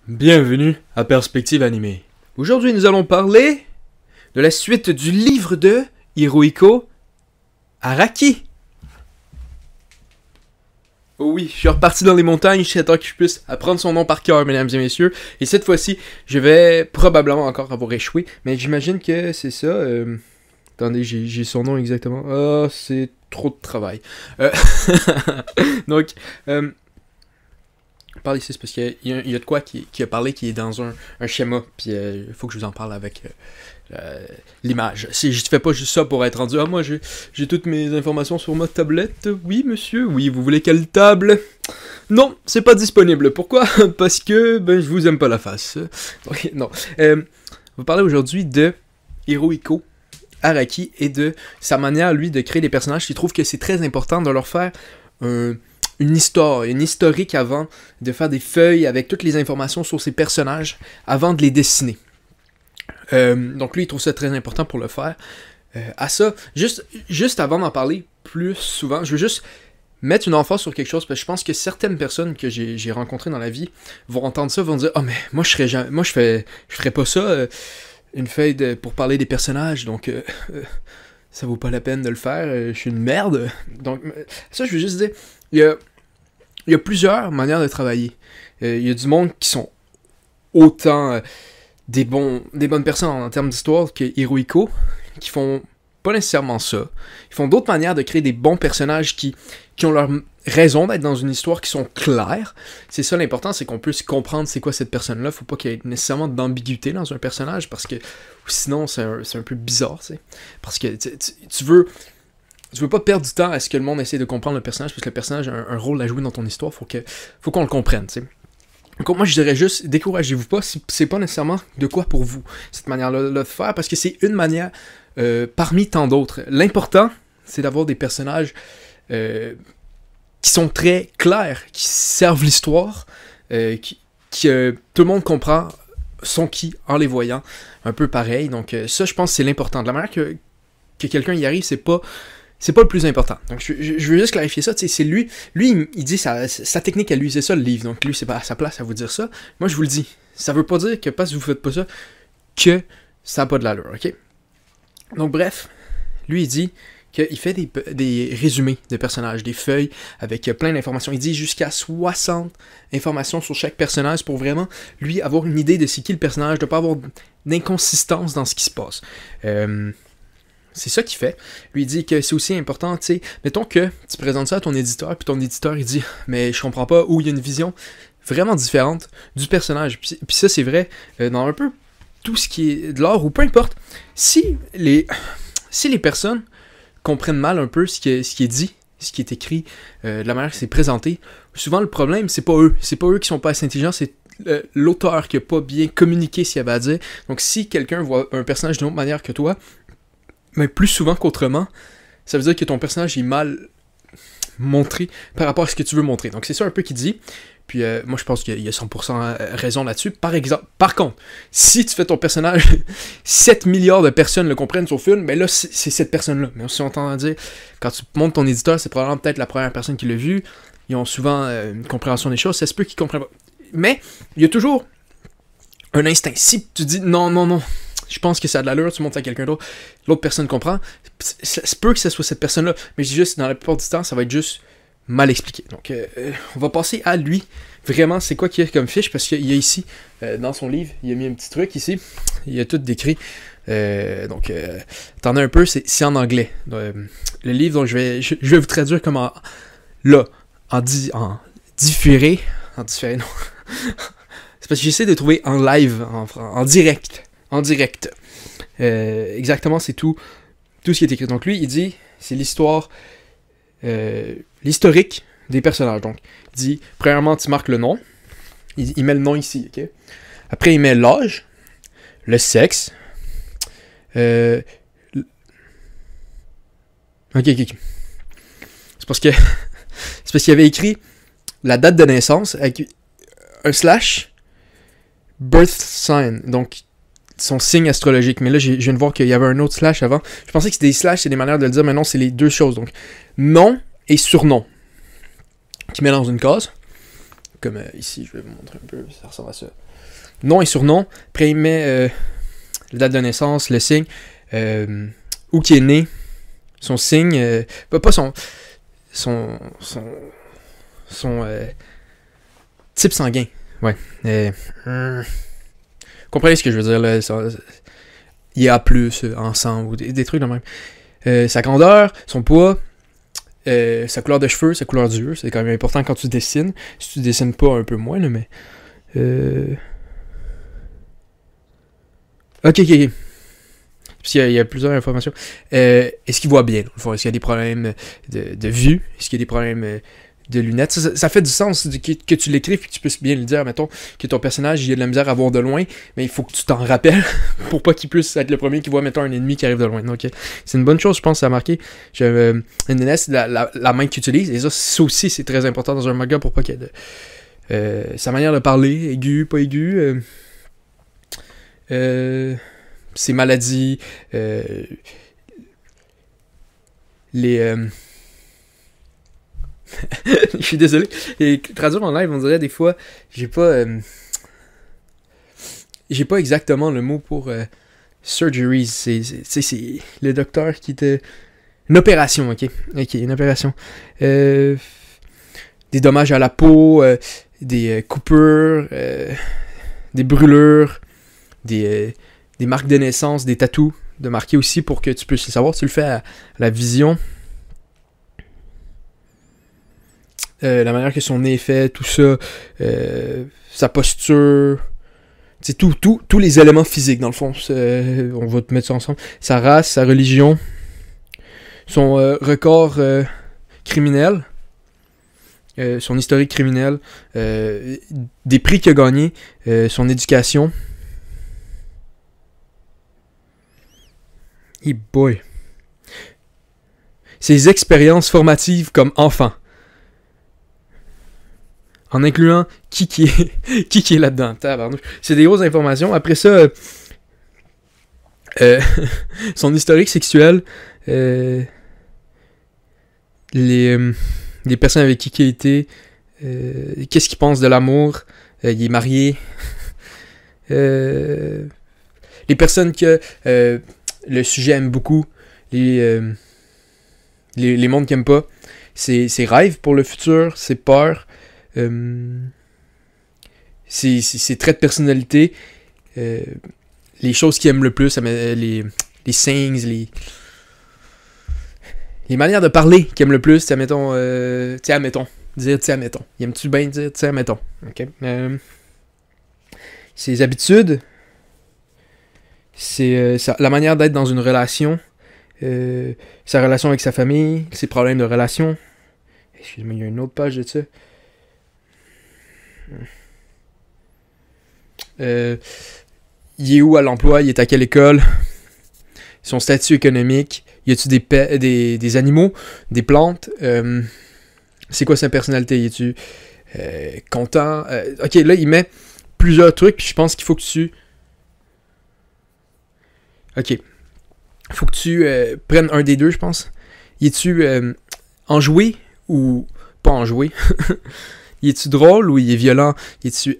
Bienvenue à Perspective Animée. Aujourd'hui, nous allons parler de la suite du livre de Hirohiko Araki. Oh oui, je suis reparti dans les montagnes jusqu'à temps que je puisse apprendre son nom par cœur, mesdames et messieurs. Et cette fois-ci, je vais probablement encore avoir échoué, mais j'imagine que c'est ça. Attendez, j'ai son nom exactement. Ah, c'est trop de travail. Donc, parle ici, c'est parce qu'il y a de quoi qui a parlé qui est dans un schéma, puis il faut que je vous en parle avec l'image. Si je ne fais pas juste ça pour être rendu, moi j'ai toutes mes informations sur ma tablette. Oui, monsieur, oui, vous voulez quelle table? Non, c'est pas disponible. Pourquoi? Parce que je vous aime pas la face. Donc, non. On va parler aujourd'hui de Hirohiko Araki et de sa manière, lui, de créer des personnages. Il trouve que c'est très important de leur faire une histoire, une historique avant de faire des feuilles avec toutes les informations sur ces personnages avant de les dessiner. Donc lui, il trouve ça très important pour le faire. À ça, juste avant d'en parler plus souvent, je veux juste mettre une emphase sur quelque chose, parce que je pense que certaines personnes que j'ai rencontrées dans la vie vont entendre ça, vont dire « Ah, mais moi, je ferais pas ça, une feuille pour parler des personnages, donc ça vaut pas la peine de le faire, je suis une merde. » Donc, ça, je veux juste dire, il y a plusieurs manières de travailler. Il y a du monde qui sont autant des bonnes personnes en termes d'histoire que Hirohiko, qui font pas nécessairement ça. Ils font d'autres manières de créer des bons personnages qui ont leur raison d'être dans une histoire, qui sont claires. C'est ça l'important, c'est qu'on puisse comprendre c'est quoi cette personne-là. Faut pas qu'il y ait nécessairement d'ambiguïté dans un personnage, parce que sinon c'est un peu bizarre, tu sais. Parce que tu veux pas perdre du temps à ce que le monde essaie de comprendre le personnage, parce que le personnage a un rôle à jouer dans ton histoire, faut qu'on le comprenne, tu sais. Donc moi je dirais juste, découragez-vous pas, c'est pas nécessairement de quoi pour vous, cette manière-là de faire, parce que c'est une manière parmi tant d'autres. L'important, c'est d'avoir des personnages qui sont très clairs, qui servent l'histoire, qui tout le monde comprend sont qui en les voyant, un peu pareil. Donc ça, je pense que c'est l'important. De la manière que quelqu'un y arrive, c'est pas le plus important. Donc je veux juste clarifier ça. C'est lui il dit sa technique à lui, c'est ça le livre. Donc lui, c'est pas à sa place à vous dire ça. Moi, je vous le dis. Ça veut pas dire que parce que vous faites pas ça, que ça n'a pas de l'allure, ok? Donc bref, lui, il dit qu'il fait des résumés de personnages, des feuilles avec plein d'informations. Il dit jusqu'à 60 informations sur chaque personnage pour vraiment, lui, avoir une idée de c'est qui le personnage, de pas avoir d'inconsistance dans ce qui se passe. C'est ça qu'il fait. Lui, il dit que c'est aussi important, tu sais, mettons que tu présentes ça à ton éditeur, puis ton éditeur, il dit « Mais je comprends pas » ou il y a une vision vraiment différente du personnage. Puis ça, c'est vrai dans un peu tout ce qui est de l'art, ou peu importe. Si les personnes comprennent mal un peu ce qui est dit, ce qui est écrit, de la manière que c'est présenté, souvent le problème, c'est pas eux. C'est pas eux qui sont pas assez intelligents, c'est l'auteur qui a pas bien communiqué ce qu'il avait à dire. Donc si quelqu'un voit un personnage d'une autre manière que toi, mais plus souvent qu'autrement, ça veut dire que ton personnage est mal montré par rapport à ce que tu veux montrer. Donc c'est ça un peu qu'il dit. Puis moi je pense qu'il y a 100% raison là-dessus. Par contre, si tu fais ton personnage, 7 milliards de personnes le comprennent sur le film, ben là c'est cette personne-là. Mais si on t'entend dire, quand tu montes ton éditeur, c'est probablement peut-être la première personne qui l'a vu. Ils ont souvent une compréhension des choses, ça se peut qu'ils comprennent pas. Mais il y a toujours un instinct. Si tu dis non, je pense que ça a de l'allure, tu montes à quelqu'un d'autre, l'autre personne comprend, ça se peut que ce soit cette personne-là, mais je dis juste, dans la plupart du temps, ça va être juste mal expliqué. Donc, on va passer à lui. Vraiment, c'est quoi qu'il y a comme fiche, parce qu'il y a ici, dans son livre, il a mis un petit truc ici, il a tout décrit. Donc, attendez un peu, c'est en anglais. Le livre, donc je vais vous traduire comme en différé, non. C'est parce que j'essaie de trouver en live, en direct. Exactement, c'est tout ce qui est écrit. Donc lui, il dit, c'est l'histoire, l'historique des personnages. Donc, il dit, premièrement, tu marques le nom. Il met le nom ici, ok? Après, il met l'âge, le sexe. Ok. C'est parce qu'il avait écrit la date de naissance avec un slash birth sign. Donc, son signe astrologique. Mais là, je viens de voir qu'il y avait un autre slash avant. Je pensais que c'était des slash, c'est des manières de le dire, mais non, c'est les deux choses. Donc, nom et surnom qui met dans une case. Comme ici, je vais vous montrer un peu, ça ressemble à ça. Nom et surnom. Après, il met la date de naissance, le signe, où qui est né, son signe, pas son type sanguin. Ouais. Comprenez ce que je veux dire, là. Il y a plus, en sang, ou des trucs de même. Sa grandeur, son poids, sa couleur de cheveux, sa couleur d'yeux, c'est quand même important quand tu dessines. Si tu dessines pas, un peu moins, là, mais... Ok. Parce qu'il y a plusieurs informations. Est-ce qu'il voit bien? Est-ce qu'il y a des problèmes de vue? Est-ce qu'il y a des problèmes de lunettes? Ça fait du sens que tu l'écrives et que tu puisses bien le dire. Mettons que ton personnage il a de la misère à voir de loin, mais il faut que tu t'en rappelles pour pas qu'il puisse être le premier qui voit, mettons, un ennemi qui arrive de loin. Donc, c'est une bonne chose, je pense, à marquer. Une NS, la main que tu utilises, et ça aussi, c'est très important dans un manga pour pas qu'il y ait de... sa manière de parler, aigu, pas aigu... ses maladies, les... Je suis désolé. Et traduire en live, on dirait des fois, j'ai pas exactement le mot pour surgeries. C'est le docteur qui était... Une opération, ok, une opération. Des dommages à la peau, des coupures, des brûlures, des marques de naissance, des tatous de marquer aussi pour que tu puisses le savoir. Tu le fais à la vision. La manière que son nez est fait, tout ça, sa posture, c'est tous les éléments physiques dans le fond. On va te mettre ça ensemble. Sa race, sa religion, son record criminel, son historique criminel, des prix qu'il a gagnés, son éducation. Hey boy. Ses expériences formatives comme enfant. En incluant qui est là-dedans. C'est des grosses informations. Après ça, son historique sexuel, les personnes avec qui il a été, qu'est-ce qu'il pense de l'amour, il est marié, les personnes que le sujet aime beaucoup, les mondes qu'il aime pas, ses rêves pour le futur, ses peurs, ses traits de personnalité, les choses qu'il aime le plus, les things, les manières de parler qu'il aime le plus, admettons, dire admettons. Il aime-tu bien dire admettons? Okay. Ses habitudes, c'est la manière d'être dans une relation, sa relation avec sa famille, ses problèmes de relation. Excuse-moi, il y a une autre page de ça. Il est où à l'emploi? Il est à quelle école? Son statut économique? Y a-tu des animaux? Des plantes? C'est quoi sa personnalité? Y a-tu content? Ok, là, il met plusieurs trucs, puis je pense qu'il faut que tu... Ok. Faut que tu prennes un des deux, je pense. Y es-tu enjoué ou pas enjoué? Y es-tu drôle ou il est violent? Y es-tu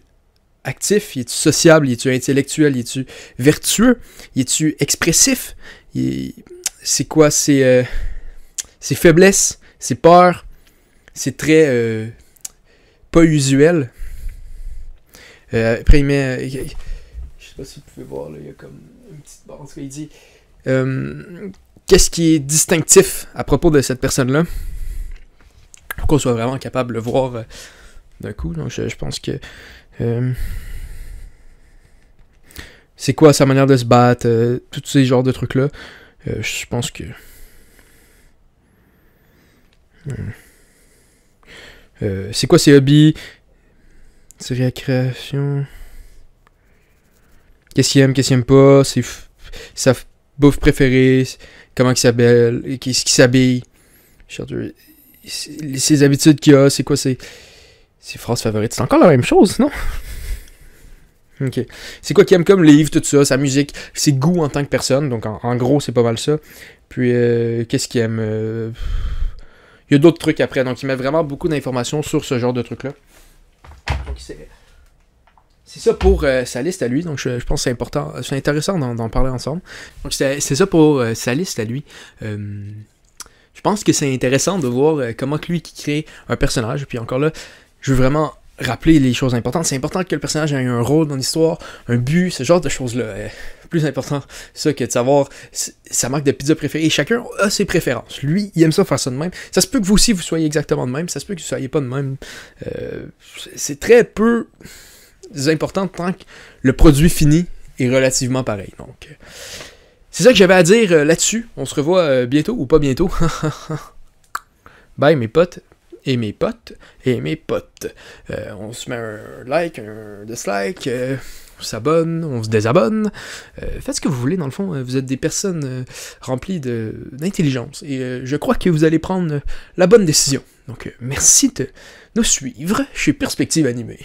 actif? Y es-tu sociable? Y es-tu intellectuel? Y es-tu vertueux? Y es-tu expressif? C'est quoi ses faiblesses? Ses peurs? C'est très pas usuel. Après, il met... je sais pas si vous pouvez voir, là, il y a comme une petite barre. En tout cas, il dit... qu'est-ce qui est distinctif à propos de cette personne-là? Pour qu'on soit vraiment capable de le voir d'un coup. Donc, je pense que... c'est quoi sa manière de se battre? Tous ces genres de trucs-là. Je pense que... c'est quoi ses hobbies? Ses récréations? Qu'est-ce qu'il aime pas? Sa bouffe préférée? Comment il s'habille? Qu'est-ce qu'il s'habille? Ses habitudes qu'il a? C'est quoi ses phrases favorites? C'est encore la même chose, non? Ok. C'est quoi qu'il aime comme livre, tout ça, sa musique, ses goûts en tant que personne. Donc en gros, c'est pas mal ça. Puis qu'est-ce qu'il aime? Il y a d'autres trucs après. Donc il met vraiment beaucoup d'informations sur ce genre de trucs-là. Donc c'est ça pour sa liste à lui, donc je pense que c'est important, c'est intéressant d'en parler ensemble. Donc c'est ça pour sa liste à lui. Je pense que c'est intéressant de voir comment que lui qui crée un personnage, puis encore là, je veux vraiment rappeler les choses importantes. C'est important que le personnage ait un rôle dans l'histoire, un but, ce genre de choses-là. Plus important ça que de savoir sa marque de pizza préférée. Chacun a ses préférences. Lui, il aime ça faire ça de même. Ça se peut que vous aussi, vous soyez exactement de même. Ça se peut que vous ne soyez pas de même. C'est très peu important tant que le produit fini est relativement pareil. Donc, c'est ça que j'avais à dire là-dessus. On se revoit bientôt ou pas bientôt. Bye mes potes. Et mes potes, et mes potes. On se met un like, un dislike, on s'abonne, on se désabonne. Faites ce que vous voulez, dans le fond. Vous êtes des personnes remplies d'intelligence. Et je crois que vous allez prendre la bonne décision. Donc, merci de nous suivre chez Perspective Animée.